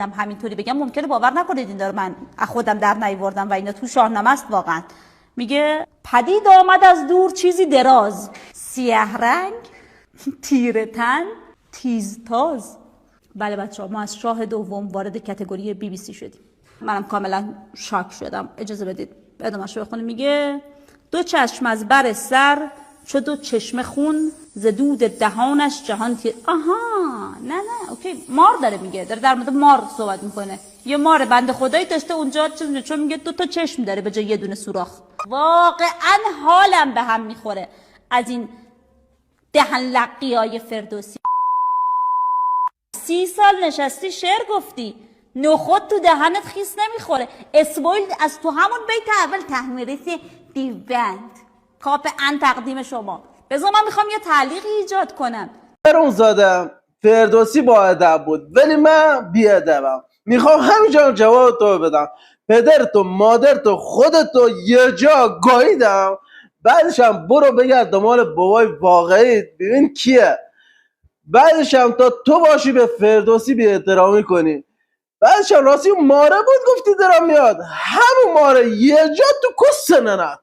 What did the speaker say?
همینطوری بگم ممکنه باور نکنید این داره من خودم در نیاوردم و اینا تو شاهنامه است واقعا. میگه پدید آمد از دور چیزی دراز، سیاه رنگ، تیره تن، تیزتاز. بله بچه ها، ما از شاه دوم وارد کتگوری BBC شدیم. منم کاملا شاک شدم. اجازه بدید ادامه‌اش رو بخونیم. میگه دو چشم از بر سر چو دو چشم خون، ز دود دهانش جهان تیر. آها نه اوکی، مار داره میگه، داره در مورد مار صحبت میکنه. یه مار بنده خدایی داشته اونجا، چون میگه دو تا چشم داره به جای یه دونه سوراخ. واقعا حالم به هم میخوره از این دهن لقیای فردوسی. 30 سال نشستی شعر گفتی، نخود تو دهنت خیس نمیخوره. اسپویل از تو همون بیت اول تحمیریسی دیوند کاپ ان تقدیم شما. بذار من میخوام یه تعلیقی ایجاد کنم. اون زادم فردوسی با ادب بود ولی من بی ادبم. میخوام همینجا جواب تو بدم. پدرتو مادرتو خودتو یه جا گاییدم، بعدشم برو بگرد دنبال بابای واقعی ببین کیه. بعدشم تا تو باشی به فردوسی بی احترامی کنی. بعدشم راستی اون ماره بود گفتی دارم میاد، همون ماره یه جا تو کس ننت.